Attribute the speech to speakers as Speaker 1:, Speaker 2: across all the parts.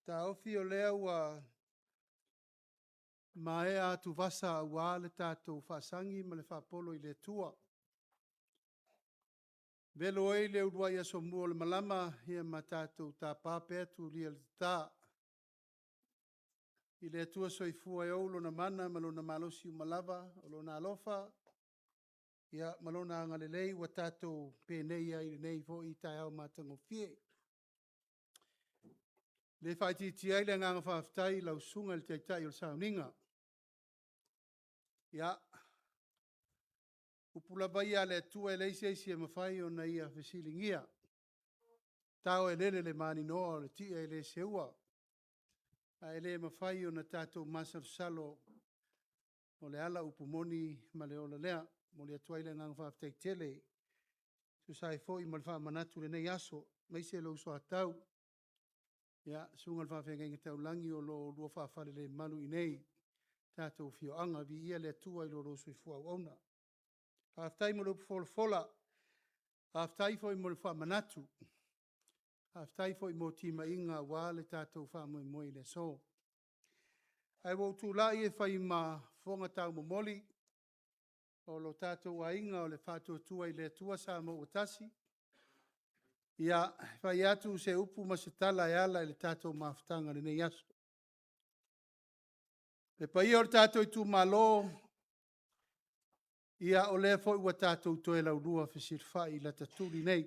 Speaker 1: Taofi o lea ua mae atu vasa ua le tātou whasangi ma le whapolo I le tua. Velo ei le urua ia so mua le malama ia ma tātou tā pāpea tu lia le tā. I le tua soifua e aulo na mana malona malosi umalava o lo na alofa. Ia malona angalelei ua tātou pēnei ai nei fo I tai au matango fie. Le whaititi ai le nganga whaftai lau sunga le teitai o sauninga. Ia, upula bai a le tua e leise isi e mawhai o na ia whesilingia. Tau e lele le mani noa le tia e le seua. A e le mawhai o na tātou masar salo o le ala upumoni ma le ola lea. Mo le atua ile nganga whaftai tele. Susai fo I malwha manatu le nei aso. Maise lo uso atau. Ia, sunga le whawhenga inga tau langi o lo lua whawhale le manu I nei. Tātou fio anga vi ia le tua I lo rosu I fua ona. Haftai mo lupu fola. Haftai fo I mo le wha manatu. Haftai fo I mo tima inga wa le tātou wha moi le so. Ai wau tū lai e whai ma fonga tau mo moli. O lo tātou a inga o le whātua tua I le tua sa mo utasi. Ia, whai atu se upu ma se tala e ala I le tātou maftanga le nei aso. Le pai o le tātou I tū malo. Ia o le fo I wa tātou toe lau rua whisir whai la taturi nei.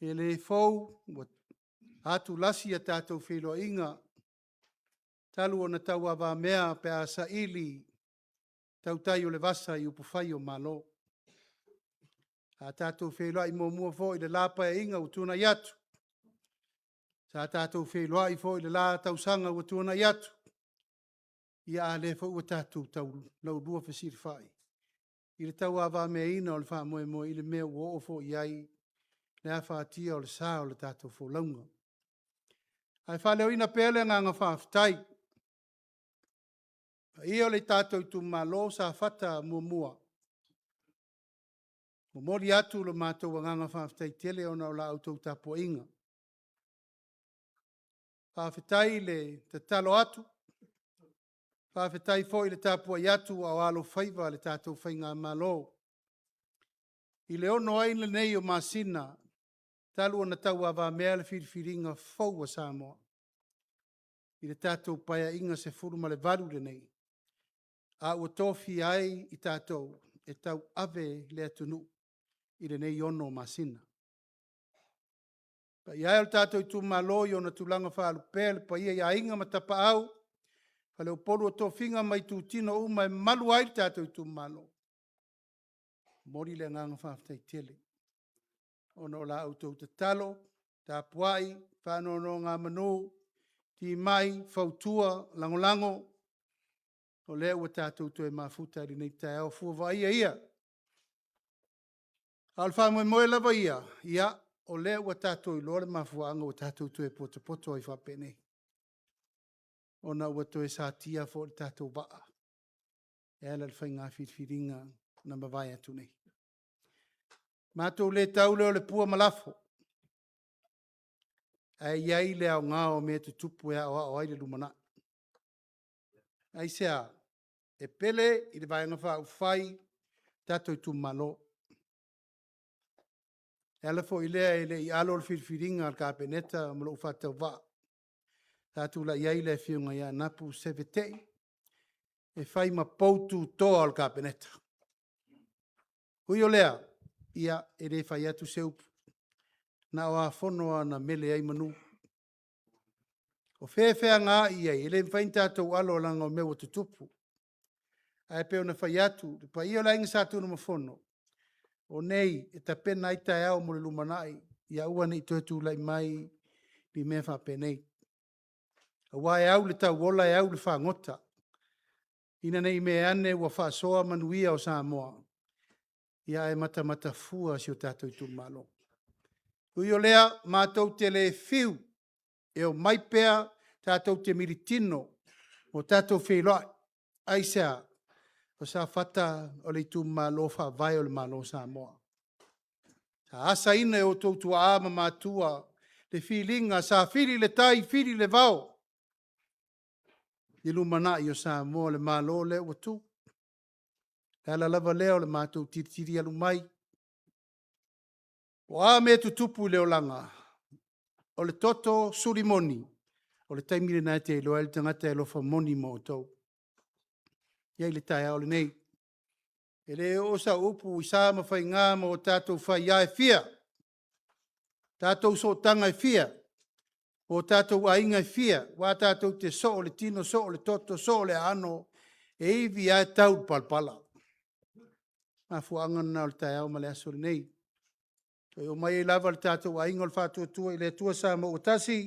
Speaker 1: E le fo atu lasi a tātou whilo inga. Talu o na tau awa mea pe a sa ili. Tau tai o le vasa I upu whai o malo. A tātou whilo I mo mua fo I le lapa e inga utuna iatu. Sa tātou whilo I fo I le la tau sanga utuna iatu. Ia le fo ua tātou tau lau rua whesir whai. I le tau awa mea ina o le wha moe moe I le mea ua ofo iai. Le a whaatia o le sā o le tātou fo launga. Ai whaleo ina pele nganga whaftai. I o le tātou I Itumalo Safata mua. Mo mori atu le mātou nganga whaftai tele o na o la autou tapo inga. Whaftai le te talo atu. Whawhetai fo I le tāpua iatu au alo whaiva le tātou whainga malo. I le ono ai le nei o masina, talu o na tau awa mea le whiriwhiringa fau a Samoa. I le tātou paia inga se furuma le varu le nei. A ua tofi ai I tātou e tau ave le atunu I le nei ono o masina. Pa iai o tātou I Itumalo I ona tulanga whaalu pēle pa ia inga matapa au. Fale o polu o tō whinga mai tū tino umai malu ai tātou I Itumalo. Mori le nganga whaftai tele. Ono o la autou te talo, tā puai, whanono ngā manu, ti mai, fautua, langolango. O lea ua tātou toe mafuta I nei tai au fuwa ia. Alfa moe lava ia. Ia, o lea ua tātou I lore mafuanga o tātou toe poto I whapenei. Ona ua toe sa tia fo le tātou waa. E ala le whainga whiriwhiringa na mawai atu nei. Mātou le taule o le pua malafo. Ai iai le au ngā o me tutupu e au ai le lumana. Ai sea, e pele I le vaianga wha whai tātou I Itumalo. E ala fo I lea e le I alo le whiriwhiringa al kāpeneta molo whatau waa. Tātou la iai le whiunga ia napu sevetei. E whai ma poutu toa al kāpeneta. Hui o lea, ia e re whai atu se upu. Na o a whonoa na mele ai manu. O whewhea ngā ia, e le mwhain tātou alo langa o mewa tutupu. Ai peo na whai atu, pa ia la inga sātu na mawhono. O nei, e ta pena i tai au mo le lumanai, ia ua ni tuetu lai mai, ni mea whapenei. Awa e au le tau ola e au le whangota. Ina nei me ane ua whaasoa manuia o Samoa. Ia e mata fua si o tātou I Itumalo. Ui o lea, mātou te le whiu. E o mai pea tātou te miritino. O tātou wheloa. Aisea, o Safata o le Itumalo whaavai o le malo Samoa. Sa asa ina e o tautua ama mātua le filinga sa fili le tai fili le vao. I lumana i o Samoa le malo le ua tu. Ala lava leo le mātou tiritiri alu mai. O a me tutupu leo langa. O le toto surimoni. O le taimile nai te iloa le tangata e lofa moni mo o tau. Iai le tai au le nei. E le o sa upu i sa mawhai ngā mo o tātou whai ia e fia. Tātou so tanga e fia. O tātou ainga e fia. Wā tātou te so o le tino so o le toto so o le ano. E iwi ai tau palpala. Ma fuanga na o le tai au ma le aso le nei. O mai e lava le tātou ainga o le whātua tua i le tua sa mo o tasi.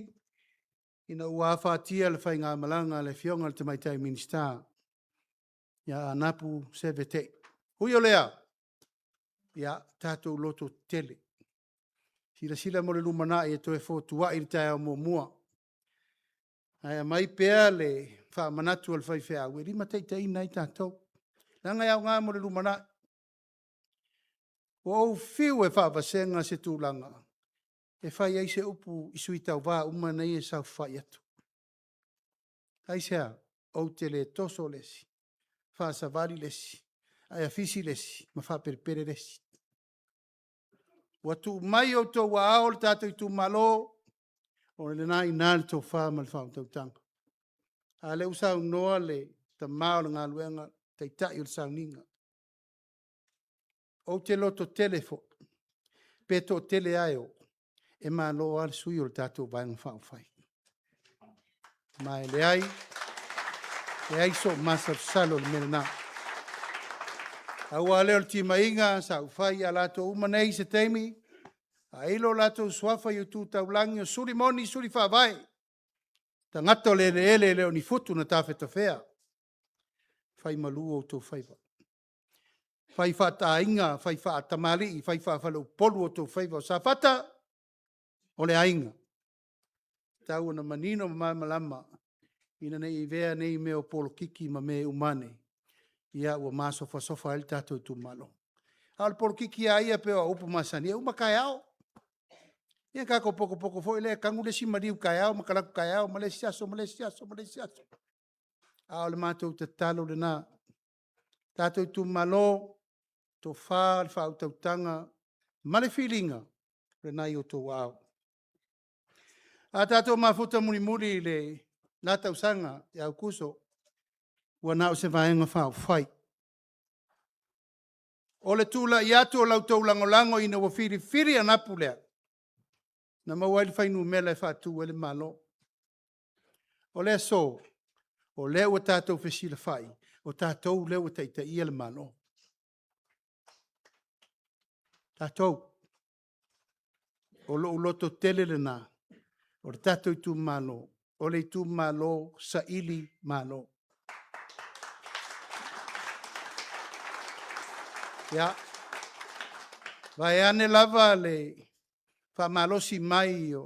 Speaker 1: Ina ua whātia le whai ngā malanga le fionga le tamaitai minista. Ia anapu sevete. Hui o lea. Ia tātou loto tele. Sila mo le lumana e toe fōtua i le tai au mua. Aia mai pēa le wha manatu al whai whea. Ue rima teitai nai tātou. Langa iau ngā mo le lumana. O au whiu e wha vasenga se tūlanga. E whai ai se upu i sui tau wā uma nei e sau whai atu. Ai sea, au te le toso lesi. Wha savari lesi. Ai a fisi lesi. Ma wha perepere lesi. Watu mai o tō wa ao le tātou i tū malo. O le nai nāle tō wha ma le whao tau tanga. A le usau noa le ta mao le ngā luenga. Teitai o le sau ninga. O te loto telefo. Peto tele ai o. E mā lo al sui o le tātou vaenga whao whai. Mai le ai. Le ai so masa salo le mena nā. Au a leo le tima inga sa whai a lato umanei se teimi. A ilo lato swafa i utu taulangi o suri moni suri whawai. Ta ngato le ele leo ni futu na tawheta whea. Whai malu o tō whaiwa. Whai whata inga, whai whata mali, whai whawhalau polu o tō whaiwa o Safata. O le ainga. Tau na manino ma malama. Ina nei i vea nei meo polo kiki ma me umane. Ia ua maa sofa el tātou tu malo. Al polo kiki a ia peo a upu masani. Ia uma kai au. Ia kako poko fo ile kangu le si mariu kai au, makalaku kai au, malesiaso. Au le mātou te talo le nā. Tātou tu malo. To wha, le wha utautanga. Male filinga. Le nai o tō wao. A tātou mafuta muri le nātau sanga e au kuso. Ua nao se vaenga whao whai. O le tūla i atu o lautou langolango ina ua whiri anapu lea. Na mawai le whainu mele e whātu ele malo. O lea so. O lea ua tātou whesila whai. O tātou lea ua taita ia le malo. Tātou. O lo uloto tele le nā. O le tātou i tū malo. O le i tū malo sa ili malo. Ia. Vai ane lava le wha malosi mai o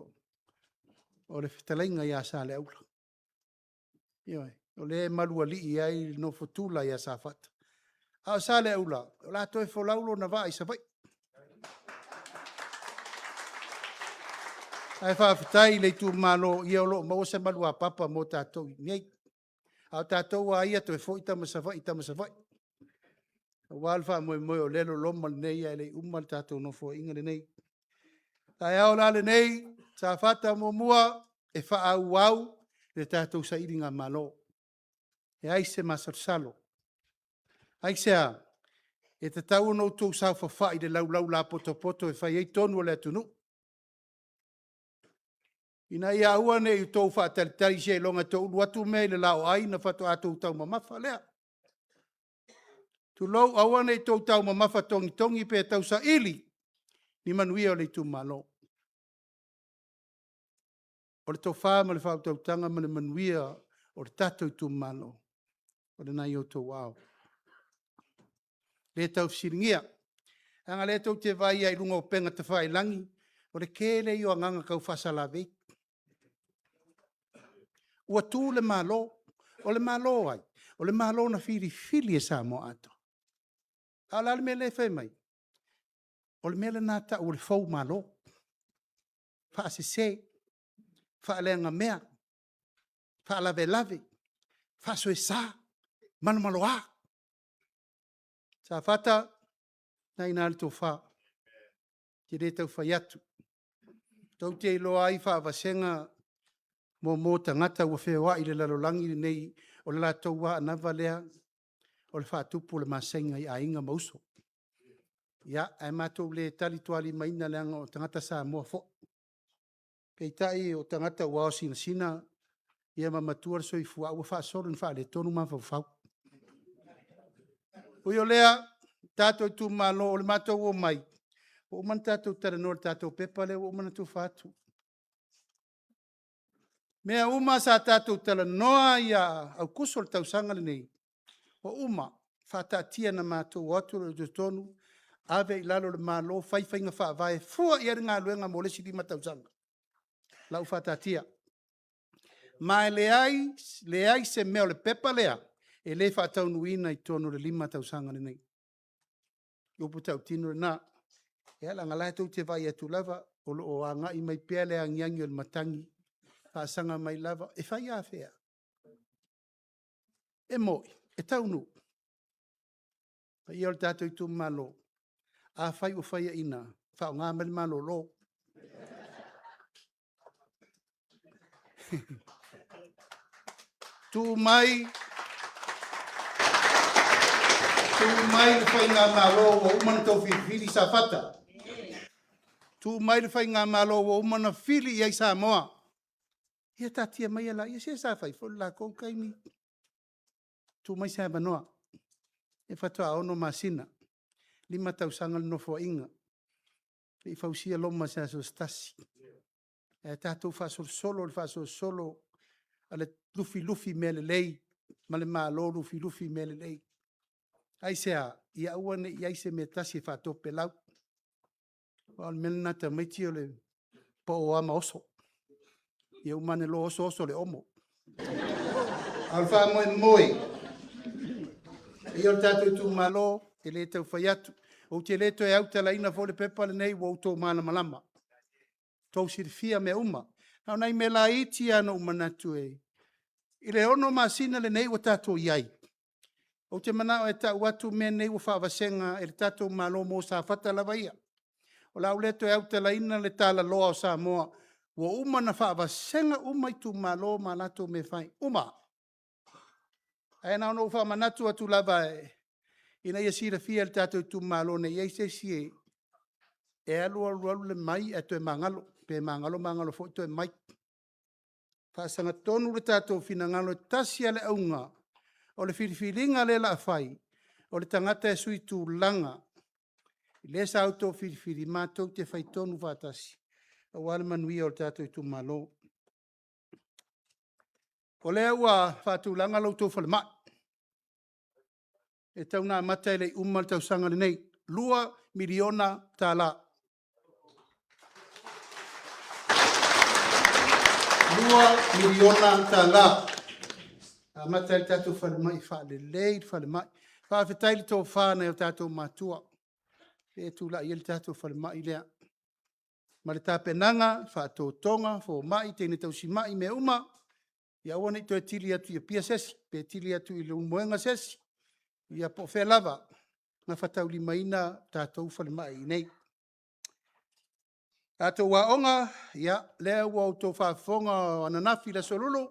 Speaker 1: le whitalenga ia sa le aula. Ioi. O le malua li ai no fotula ia Safata. A sa le aula. O la toe folaulo na vai sa vai. Ai whawhitai le tu malo i olo mo se malua papa mo tātou i nei. Au tātou a ia toe fo i tamasawai. Walfa moe o lelo loma le nei ai le umal tātou no fo inga le nei. Tai au la le nei, Safata mua e wha au le tātou sa iringa malo. E aise masarsalo. Aise a, e te tau no tō sau whawhai le lau la poto e whai ei tonu o le atunu. Ina ia ua ne i tō whaatalitari se longa tō uruatu mei le lao ai na whato atou tau mamafa lea. Tu lau awane i tō tau mamafa tongi pe tau sa ili ni manuia o le tu malo. O le tō whāma le whātau tanga ma le manuia o le tatou i tu malo. O le nai o tō wao. Le tau fsiringia. Anga le tau te vai ai lunga o penga te whai langi. O le kele i o anganga kau whasala vei. Ua tū le malo. O le malo ai. O le malo na fili e Samoa ato. Ala le mele whai mai. O le mele nata o le fau malo. Wha se se. whaalenga mea, whaalavelave, whasoe sā, manumaloa. Safata, nai nāli tō wha, ki re tau whai atu. Tau te iloa ai whaavasenga mō tangata ua whewā i le lalolangi nei o le lātou wā anawa lea o le whaatupu le masenga i ainga mauso. Ia, e mātou le tali tuali maina leanga o tangata Samoa fo. Kei tai o tangata ua o sina ia mamatua le soifua ua whaasoro ni wha le tonu mawhau. Ui o lea, tātou i tū malo o le mātou o mai. O man tātou tarano le tātou pepa le o man tu whaatu. Mea uma sa tātou tala noa ia au kuso le tausanga le nei. O uma, whātātia na mātou watu le tonu, ave i lalo le malo, whaiwhainga whaavae, fua i ari ngā luenga mo le siri matausanga. Lau whātātia. Mai le ai se meo le pepa lea, e le whātau nuina i tonu le lima tausanga le nei. Upu tau tino le nā, e ala ngalae tau te vai atu lava, o anga i mai pia le angiangi o le matangi, whaasanga mai lava, e whai a whea. E moi, e tau nu. I o le tātou i tū malo, a whai o whai a ina, whao ngā mele malo lo. Tu mai le whai ngā malo o umana tau whiri Safata. Tu mai le whai ngā malo o umana whiri i ai Samoa. Ia tātia mai ala, ia se sa whai whole la kou kaimi. Tu mai sa banoa. E whatoa ono masina. Lima tau sangal no fo inga. E whausia loma sa so stasi. E tātou whasol solo. Ale lufi mele lei. Male malo lufi mele lei. Ai sea, ia uane, ia se me tasi whato pelau. Al menna ta maiti o le po o ama oso. Ia umane lo oso le omo. Alfa moi. Ia o tātou i tū malo, e le tau whai atu. O te leto e auta la ina fo le pepa le nei, wau tō mana malama. Tau sirifia me uma. Nau nei me la iti ana umanatu e. I le ono masina le nei wa tātou iai. O te manao e tau atu me nei wa whaavasenga e le tātou malo mo Safata lava ia. O lau leto e auta la ina le tala loa o Samoa. Wa uma na whaavasenga uma i tu malo malato me whai. Uma. E nao no wha manatu atu lava e. Ina ia sira fia le tātou i tu malo ne iei se sie. E alu le mai e to e mangalo. Pe mangalo fo to e mai. Whaasanga tonu le tātou fina ngalo tasia le aunga. O le whiriwhiringa le la whai, o le tangata e sui tū langa. I le sa auto whiriwhiri mātou te whai tonu whātasi. O wale manuia o le tātou i tū malo. O le ua whātū langa lau tō whale mai. E tau nā matai le umal tau sanga le nei. 2 miliona tāla. 2 miliona tāla. A mata le tātou whale mai, whale lei, whale mai. Whawhetai le tō whānei o tātou mātua. E tūla i le tātou whale mai lea. Ma le tāpenanga, whātou tonga, whō mai, tēne tau si mai me uma. Ia wane i tō e tili atu i pia sesi, pe tili atu i le umoenga sesi. Ia po whea lava, ngā whatau li maina tātou whale mai nei. Tātou waonga, ia, lea ua o tō whaafonga o ananafi la sololo.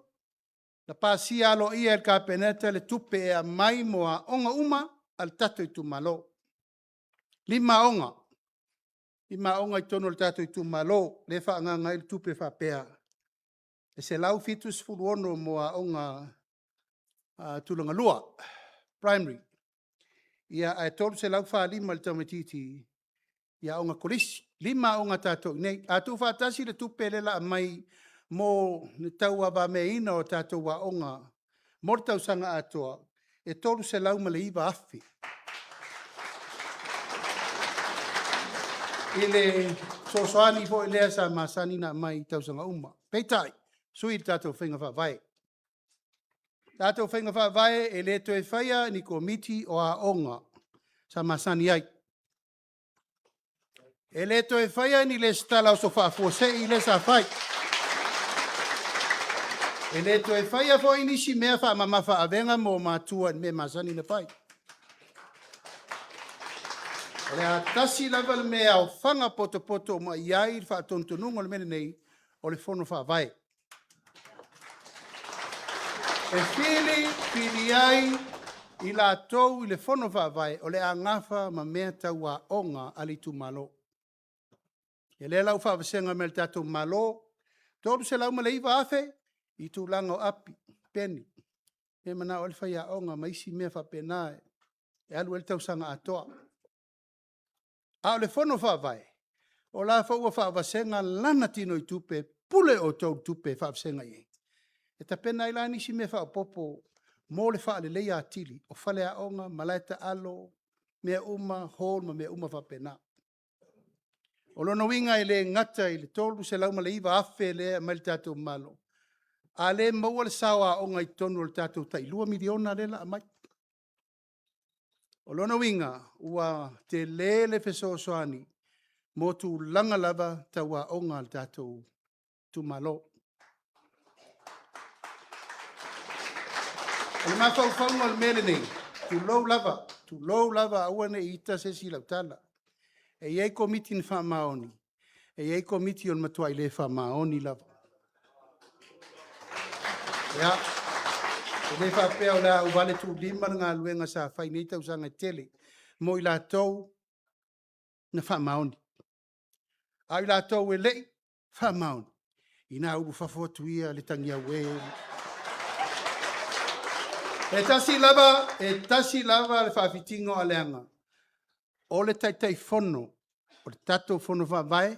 Speaker 1: La pasia alo ia el kapeneta le tupe e a mai moa onga uma al tato i tu malo. 5 onga. 5 onga i tono le tato i tu malo. Le wha nganga il tupe wha pea. E se lau fitus fuluono moa onga tulanga lua. Primary. Ia e tolu se lau wha 5 le tamatiti. Ia onga kolisi. 5 onga tato i nei. A tu wha tasi le tupe le la mai mo ne tau awa me ina o tātou wa onga, mo tau sanga atoa, e tolu se lau ma le iwa afi. I le sosoani fo i lea sa masani na mai tau sanga uma. Peitai, sui tātou whainga whawai. Tātou whainga whawai e le to e whaia ni komiti o a onga, sa masani ai. E le to e whaia ni le stala o so whaafose i le sa whai. E le to e whaia fo inisi mea wha mama wha avenga mo mātua me masani na whai. O le a tasi lava le mea o whanga poto ma iai wha tontonunga le mene nei o le whono wha vai. E fili ai i la tau i le whono wha vai o le a ngafa ma mea tau a onga Alii Tumalo. E le lau wha vasenga me le tatou malo, tolu se lau ma le iwa afe, i tu langa o api, peni. E mana o le whai a onga ma isi mea wha penae, e alu el tau sanga atoa. A o le whono wha vai, o la whaua wha vasenga lana tino i tupe, pule o tau tupe wha vasenga i. E ta pena i lani si mea wha popo, mo le wha le leia atili, o whale a onga, malaita alo, mea uma, hol ma mea uma wha pena. O lono winga i le ngata i le tolu se lauma le iwa afe le mai le tatou malo. A le maua le sawa o ngai tonu le tatou tai 2 miliona le la mai. O lono winga ua te lele fesoasoani mo tu langa lava taua onga le tatou tu malo. O le mawhauwhaunga le mele nei, tu lou lava awane i ita se si lautala. E iei komiti ni wha maoni. E iei komiti on matua i le wha maoni lava. Ia, e le wha pēo la uvale tu lima ngā luenga sa whai nei tau sanga tele. Mo i la tau na wha maoni. A i la tau e lei wha maoni. I nā uru whafotu ia le tangia we. E tasi lava le whawhitingo a leanga. O le tai whono, o le tatou whono wha vai,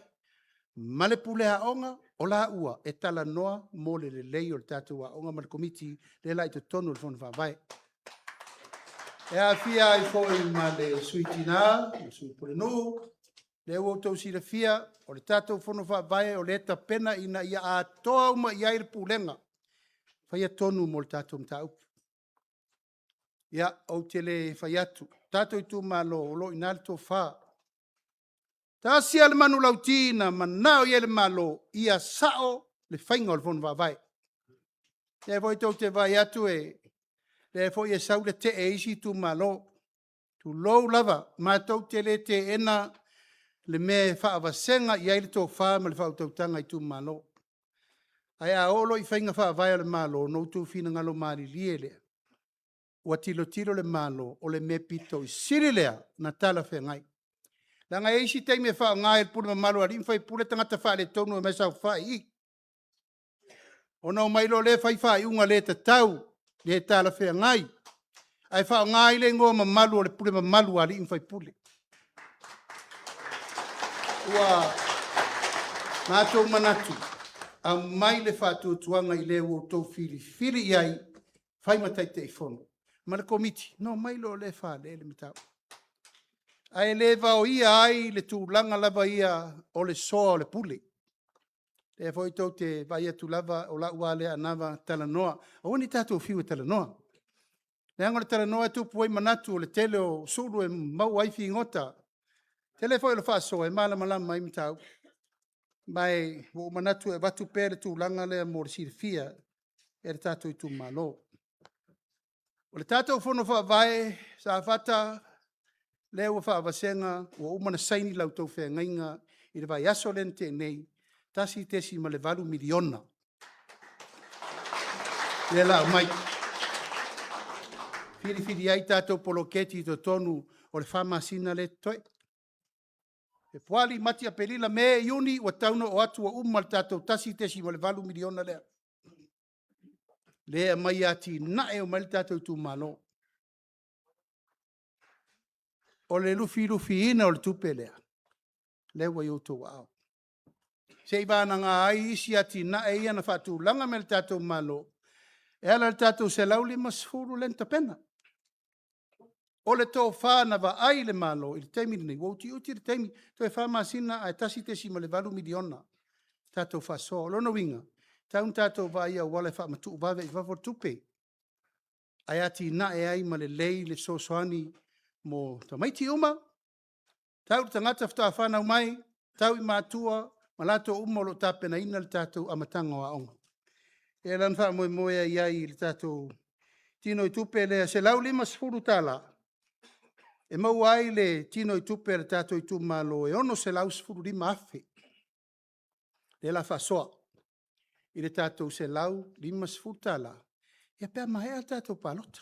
Speaker 1: male pule a onga, o la ua, e tala noa, mo le lei o le tatou a onga, male komiti, le la i te tonu le whono wha vai. E a fia i fōi ma le suitina, le suipule nu, le ua tau si le fia, o le tatou whono wha vai, o le eta pena ina ia a toa uma i aire pulenga, whaia tonu mo le tatou mta upu. Ia, au te le whai atu. Tato i tu malo o lo inalto fa. Tasi ale manu lautina manao i ele malo ia sao le whainga o le whonu vai. E voi tau te vai atu e le foi e sau le te e isi tu malo. Tu lou lava ma tau te le te ena le me whaavasenga i aile tō wha ma le whautautanga i tu malo. Ai a olo i whainga whaavai o le malo no tu fina ngalo maari liele. Ua tilo le malo o le me pito i sirilea na tala whengai. Langa e isi teime wha ngai pule ma malo ari mwhai pule tangata wha le tonu e mesau whai i. O nau mailo le whai unga le ta tau le tala whengai. Ai wha ngai le ngoa ma malu o le pule ma malu ari mwhai pule. Ua mātou manatu a mai le whātua tuanga i le o tau fili iai whai matai te i whono. Ma le komiti, no mailo le wha le mitau. Ai le vau ia ai le tūlanga lava ia o le soa o le pule. Le foi tau te vai atu lava o la ua le anava talanoa. O ni tātou fiu e talanoa. Le ango le talanoa tu puai manatu o le tele o suru e mau aifi ngota. Tele foi le whaso e mala malama mai mitau. Mai o manatu e watu pere tūlanga le mo le sirfia e le tātou i tu malo. O le tātou whono whaavai, Safata, leo whaavasenga, o umana saini lau tau whengainga, i le vai aso lente nei, tasi tesi ma le 8 miliona. Le la mai. Whiri ai tātou poloketi to tonu o le whamasina le toi. E puali mati a pelila me iuni wa tauno o atu o umal tātou tasi tesi ma le 8 miliona lea. Le mai ati na e o mai tātou tu malo. O le lufi ina o le tupe lea. Le wa yo to au. Se ibana ngā ai isi ati na e ia na whatu langa me le tātou malo. E ala le tātou se lauli masfuru lenta pena. O le tō whāna wa ai le malo i le teimi nei. Wauti uti le teimi. Toi whamasina ai tasi tesi ma le 8 miliona. Tātou whaso. Lono winga. Taun tātou wa ia wale wha matu wawe i wawor tupe. Ai ati na e ai ma le lei le sosoani mo tamaiti uma. Tau tangata whtaa whanau mai. Tau i mātua ma lato uma lo tāpena ina le tātou amatanga wa onga. E lan wha moe moe ai ai le tātou tino I tupe le se lau 5 tala. E mau ai le tino I tupe le tātou Itumalo e ono se lau 5 afe. Le la whasoa. I le tātou se lau 5 tala. Ia pēr mahea tātou palota.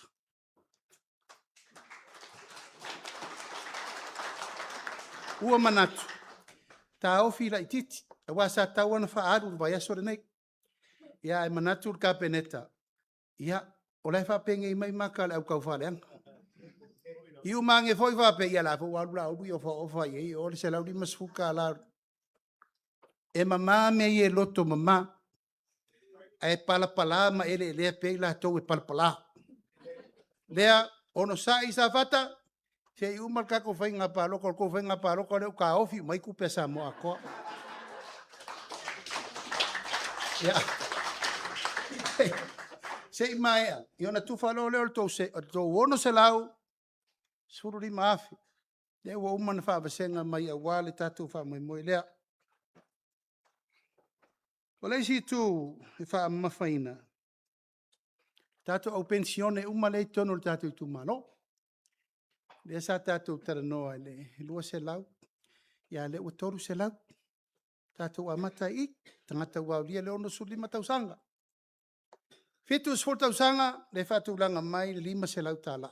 Speaker 1: Ua manatu. Tā ofi la ititi. E wasa tau ana wha aru vai aso re nei. Ia e manatu ka peneta. Ia, o lai wha penge I mai maka le au kau whaleanga. I umange foi wha pe ia la fo walu la ui o wha i o le se lau 5 ka la. E mama me I e loto mama. E palapala ma ele lea pe la tau e palapala. Lea, ono sa I Safata. Se I umal kako whainga paloko, ko whainga paloko leo ka ofi mai kupe Samoa koa. Ia. Se I maea, I ona tufalo leo le tau ono se lau, 5 afe. Lea ua umana whaabasenga mai a wale tatu wha moi moi lea. O leisi tu I wha mawhaina. Tatu au pensione umalei tono le tatu Itumalo. Lea sa tatu taranoa le lua se lau. Ia le ua toru se lau. Tatu amata I, tangata waulia le ono su 5 tausanga. Fitu sfol tausanga, le fatu langa mai le 5 se lau tala.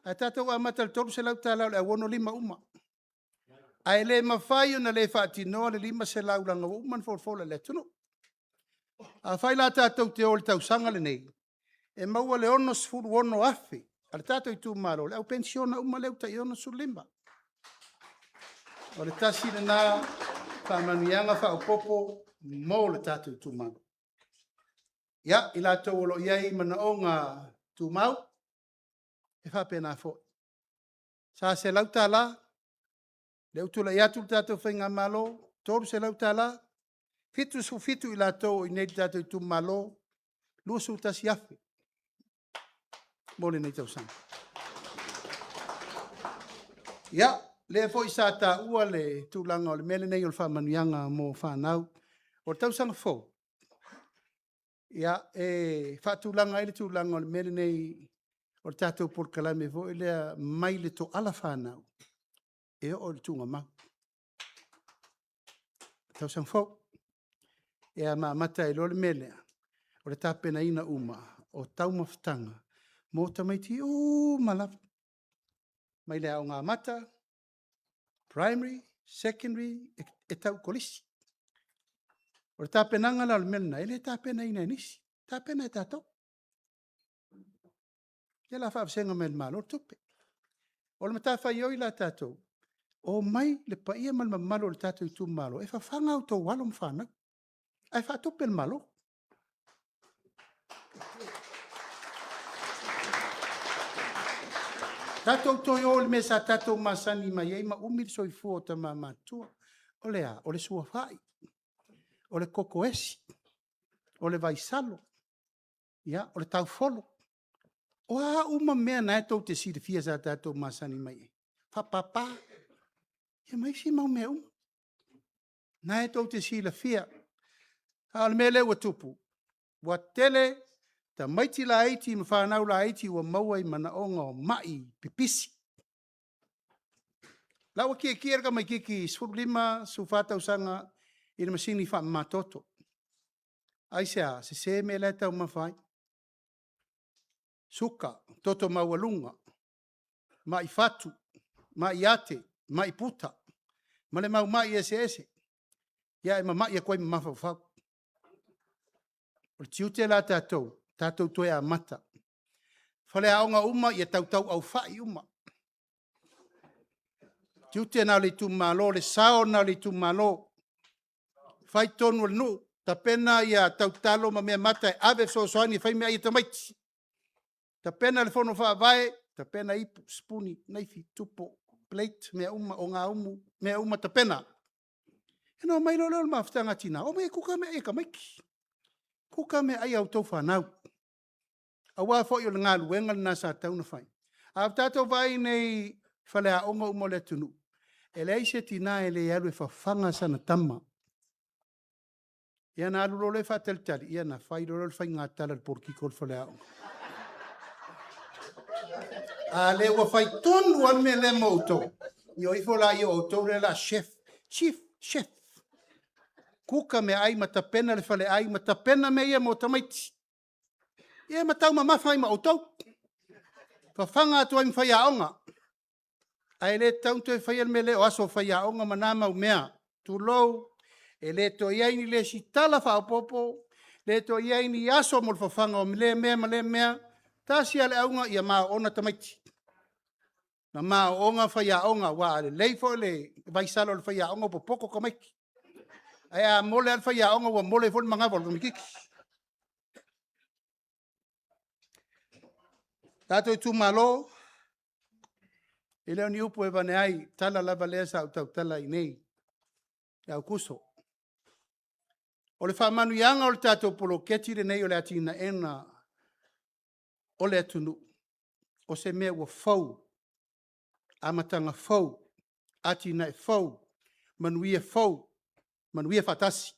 Speaker 1: A tatu amata le toru se lau tala le awono 5 uma. Ai le mawhai o na le whaatinoa le 5 se lau langa uman folfola le tunu. A whai la tatu te o le tausanga le nei. E maua le ono sfuru ono afe. A le tatu Itumalo, le au pensiona uma leu ta I ono su 5. O le tasi le nā whaamanuianga whaopopo mo le tatu Itumalo. Ia, I la tau olo iai mana o ngā tūmau, e whapena fo. Sa se lau tala, le utula I atu tātou whainga malo, toru se lau tala, fitu su fitu I la tau I nei tātou Itumalo, lua su tasi afe. Mole nei tau sanga. Ia, le fo I sa ta ua le tūlanga o le mele nei o le whamanuianga mo whanau, o le tau sanga fo. Ia, e whaatūlanga ele tūlanga o le mele nei o le tātou porkalame fo lea mai le to ala whanau. E o le tūnga mau. Tau sang fo. E a maamata e lo le melea. O le tāpena ina uma. O tau mawhtanga. Mō tamaiti malaf. Mai lea o ngā mata. Primary, secondary, e tau kolisi. O le tāpenanga la o le melena. E le tāpena ina nisi. Tāpena e tātou. Ia la whaafsenga me le malo tupe. O le matawhai oi la tātou. O mai le paia mal malo le tātou Itumalo. E whawhanga au tō walo mwhana. Ai whaatupe le malo. Tātou toi o le mesa tātou masani mai ei ma umiri soi fua o ta mamatua. O le a, o le sua whai. O le koko esi. O le vaisalo. Ia, o le tau folo. O a uma mea na e tau te siri fia sa tātou masani mai ei. Whapapa. Ia mai si mau mea uma. Na e tau te sila fia. Al mele ua tupu. Wa tele, ta maiti la aiti, ma whanau la aiti, wa maua I mana onga o mai, pipisi. Lawa kia ka mai kiki, 5 su whatau sanga, I na masini wha matoto. Aisea, se me le tau mawhai. Suka, toto mawalunga. Mai fatu, mai ate, mai puta. Ma le mau mai ese. Ia e mamai e koe mawhawhau. O le tiute la tātou toe a mata. Whale aonga uma I tau au whai uma. Tiute na le Itumalo, le sao na le Itumalo. Whai tonu le nu, ta pena ia tau talo ma mea mata e ave soani whai mea I tamaiti. Ta pena le whono whaavae, ta pena ipu, spuni, naifi, tupo, plate, mea uma o ngā umu, mea uma ta pena. E no mai lolo le mawhitanga tina, o mea kuka mea eka maiki. Kuka mea ai au tau whanau. A wā fo I o le ngā luenga le nasa tauna whai. A tātou vai nei whale a onga umo le tunu. E le aise tina e le alu e whawhanga sana tama. Ia na alu le whateltari, ia na whai rolo le whai ngātala le porkiko le whaleaonga. A le ua whai tonu an me le mautou. Io ifo la io autou le la chef. Chef. Kuka me ai matapena le whale ai matapena me ia mo tamaiti. Ia matau ma mawhai ma autou. Whawhanga atu ai mwhai aonga. Ai le taunto e whai me le o aso whai aonga manama u mea. Tu lou. E le to iaini le si tala whaopopo. Le to iaini aso mo le whawhanga o le mea ma le mea. Tasi ale aunga ia maa ona tamaiti. Na maa onga whai aonga wa le leifo le vaisalo le whai aonga po poko kamaiki. Ai a mole al whai aonga wa mole fo le mangawal kamikiki. Tato i Itumalo. I leo ni upu e vane ai tala lava lea sa au tau tala i nei. Au kuso. O le whamanu ianga o le tato polo keti le nei o le atina ena o le atunu. O se mea ua fau. Amatanga fau. Atina e fau. Manuia fau. Manuia fatasi.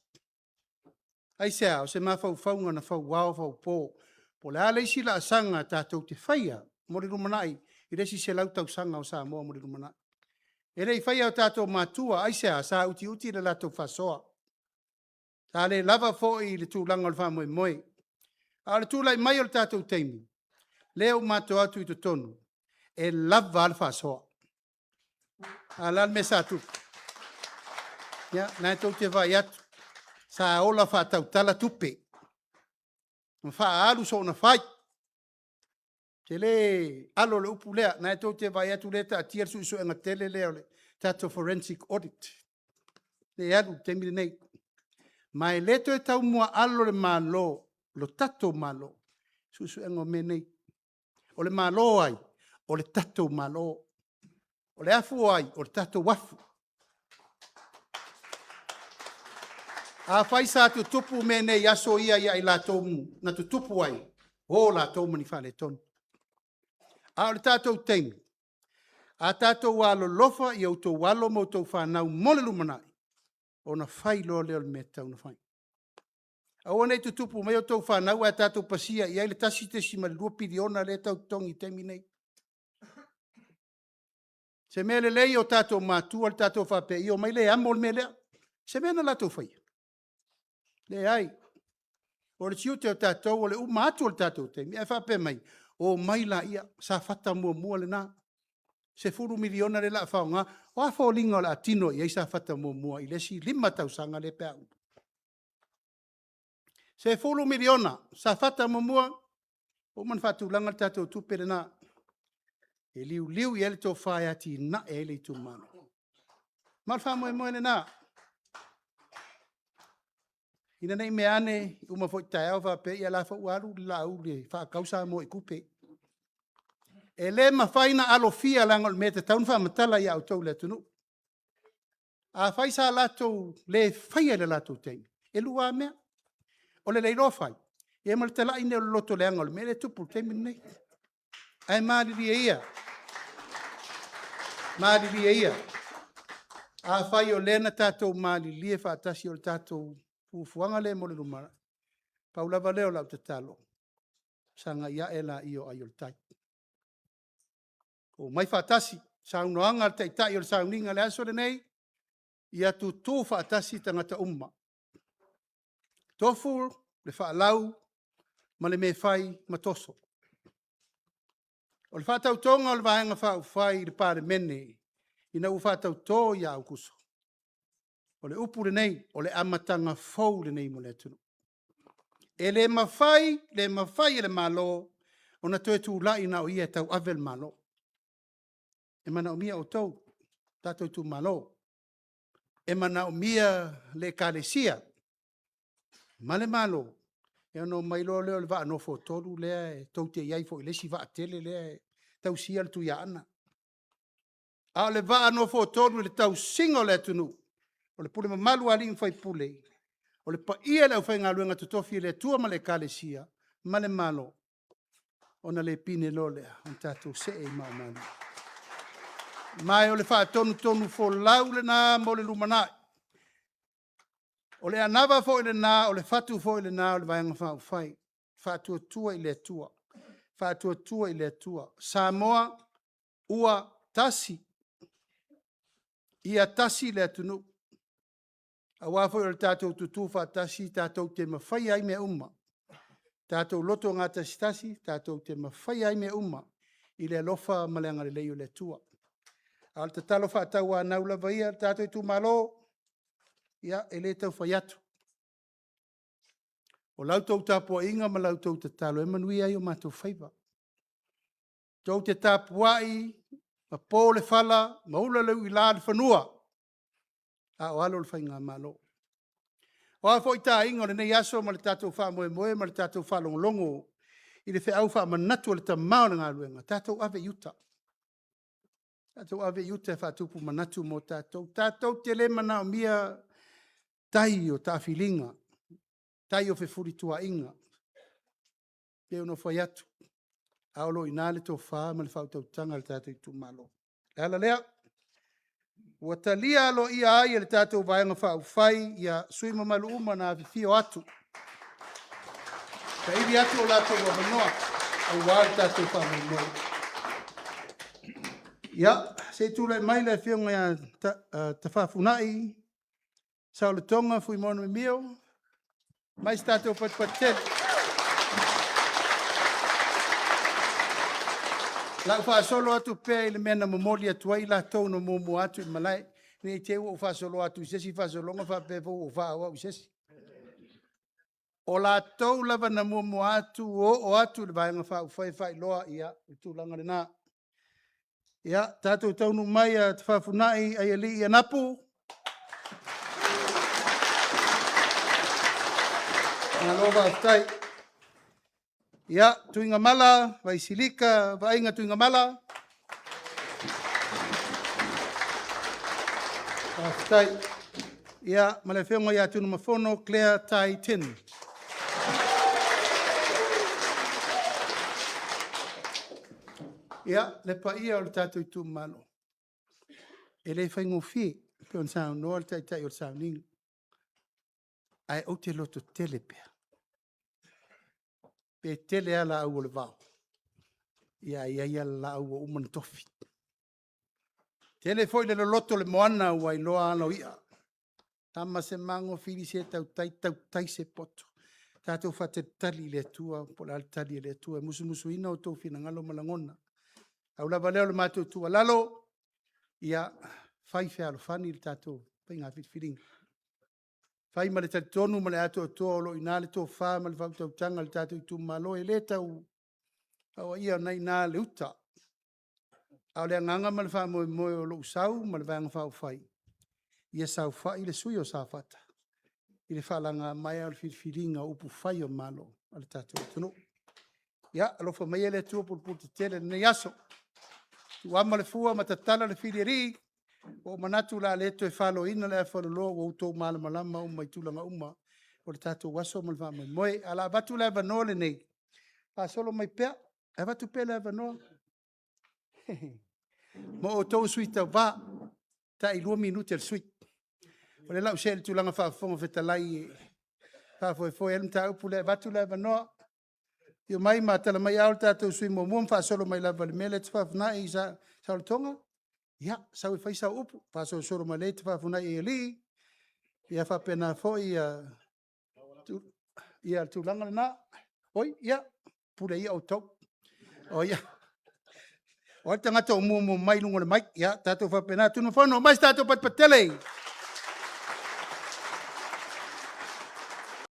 Speaker 1: Ai sea o se maa fau fau ngana fau wao fau po. Po le ale isi la asanga tato te whaia. Mori rumanai. I resi se lau tau sanga o Samoa mori rumanai. E rei whaia o tato matua. Ai sea sa uti le lato fasoa. Ta le lava fo i le tūlanga o le whamoe moe. A le tūlai mai o le tātou teimi. Leo mato atu i to tonu. E lava al whasoa. A lal me sa tu. Ya, nai tau te vai atu. Sa ola whatau tala tupe. Mwha alu so na whai. Te le alo le upu lea. Nai tau te vai atu le ta atia su iso enga tele leo le. Tato forensic audit. Le alu teimi nei. Mai leto e tau mua alo le malo, lo tato malo, susu engo menei. O le malo ai, o le tato malo. O le afu ai, o le tato wafu. A faisa tu tupu menei aso ia i la tomu, na tu tupu ai. O la tomu ni fale tonu. A o le tato teimi. A tato walo lofa i auto walo mo tau whanau mole lumanai. O na fai lo leo le meta una fai. Aua nei tu tupu mai o tau whanau a tātou pasia i aile tasi te si mali 2 piliona le tau tongi temi nei. Se mele lei o tātou mātua le tātou whape i o mai le amol mele. Se mena la tau whaia. Le ai. O le tiute o tātou o le umatu o le tātou temi. E whape mai. O mai la ia sa fata mua le nā. Se 4 miliona le la whaonga. O a whaolinga o le atino i sa fata mua i le si 5 tau sanga le pēu. Se 4 miliona, sa fata mamua, o man fatu langa tatou tupere na. E liu i ele tō whae ati na e le Itumalo. Mal wha moe na. Ina nei me ane, uma fo i tae au whape, i ala wha uaru la au le wha kausa mo i kupe. E le mawhaina alo fia langa o me te taun wha matala i au tau le tunu. A whaisa lato le whaia le lato teimi. E lua mea. O le leiro fai. E mal tala ine o loto le angol. Me le tupu te minei. Ai maari ia. Maari ia. A fai o lena tātou maari lie whaatasi o le tātou fuanga le mo le rumara. Paulava leo lau te talo. Sanga ia e la io ai o le tai. O mai whaatasi. Saunoanga te tai o le sauninga le aso le nei. Ia tu tō whaatasi tangata umma. Tofu, le whaalau, ma le me whai matoso. O le whaatau tonga o le vahenga whai le pare mene, ina u whaatau tō i au kuso. O le upu le nei, o le amatanga fau le nei mo le tunu. E le mawhai e le malo, o na toe tu lai na o ia tau avel malo. E mana o mia o tau, tato tu malo. E mana o mia le kalesia, male malo, e ono mai lo leo le va no fo toru le tau te iai fo le si va tele le tau sia le tu ya ana. A le va no fo toru le tau singo le tunu. O le pule malu ali fai pule. O le pa ia le fai ngalu nga totofi le tua ma le kalesia, male malo. Ona le pine lo le on tatu se e ma manu. Mai o le fa tonu fo lau le na mo le lumanai. O le anava fo le nā, o le fatu fo le nā, o le vaenga whai. Whātua i le atua. Whātua i le atua. Samoa, ua tasi. Ia tasi le atunu. A wafo i le tātou tutu whātasi, tātou te mawhai ai mea umma. Tātou loto ngā tasi, tātou te mawhai ai mea umma. I le alofa maleanga le leio le atua. Al te talo whātau a naula vaia, tātou i Itumalo, ia e le tau whai atu. O lautou tāpua inga ma lautou te talo, e manui ai o mātou whaiva. Tau te tāpuai, ma pō le whala, ma ula leu i lā le whanua. A o alo le whai ngā malo. O a fo i tā inga o le nei aso ma le tātou wha moe ma le tātou wha longo. I le wha au wha manatu o le ta mao na ngā luenga. Tātou ave yuta. Tātou ave yuta e wha tupu manatu mo tātou. Tātou te le mana o mia tai o tā whilinga. Tai o whewhuri tua inga. Te ono whai atu. Aolo i nāle tō wha ma le whautau tanga le tātou i Itumalo. Ala lea. Ua talia alo ia ai le tātou vaenga whai ia sui mamalu uma na whiwhio atu. Ka iri atu o lātou wa manoa au wāre tātou whamai moi. Ia, se tūlai mai le whionga ia ta whafunai, sao le tonga fui mono me mio, mai tātou patpatele. Lau whaasolo atu pēr i le mena mamoli atu ai la tau no momo atu i malai. Nei te ua whaasolo atu i sesi whaasolonga whapepo o whaawa i sesi. O la tau lava na momo atu o atu le vaenga whai loa ia i tūlanga le nā. Ia, tātou taunu mai a te whafunai ai ali i anapu. Ngā loa whaafutai. Ia, tuinga mala, vai silika, vai inga tuinga mala. Whaafutai. Ia, male whionga ia tunu mafono, Claire Tai Tin. Ia, le pa ia o le tātou i Itumalo. E le whaingo whi, pe on sao noa le tai o le sao ning. Ai o te loto tele pea. Pe tele ala au o le vau. Ia la au o umana tofi. Tele foi le loto le moana ua i loa ano ia. Tama se mango fili se tau tai se poto. Tātou whate tali le tua, pola al tali le tua. Musu ina o tau fina ngalo malangona. Au lava leo le mātou tua lalo. Ia whai whea alo whani le tātou. Pai ngā whitwhiringa. Whai ma le tatonu ma le ato toa lo i nā le tō whā ma le whautau tanga le tātou i Itumalo e le tau au ia nei nā le uta. Au le anganga ma le wha moe o lo usau ma le vanga whau whai. Ia sau whai le sui o Safata. I le whalanga mai au le whitwhiringa upu whai o malo a le tātou i tunu. Ia, alofa mai e le tua pulputi tele nei aso. Tu ama le fua ma tatala le whiri o manatu la le to e falo ina le fa lo o to mal malama o mai tulanga uma o le tato waso mal va moi ala batu le va no le nei pa solo mai pe e va tu pe le va no mo o to suita va ta i 2 minuti al suit o le la usel tulanga fa fo feta lai fa fo el ta u le va tu le va no io mai ma tala mai al tato sui mo fa solo mai la val mele fa na isa sa tonga. Ia, sau e whaisa upu, whaso soro mai leite whafunai e Alii, ia whapena fo ia tūlanga le nā, oi, ia, pule ia o tau, o ia, o tangata o mua mai lungo le mai, ia, tātou whapena tunu whano, mai tātou patpatele.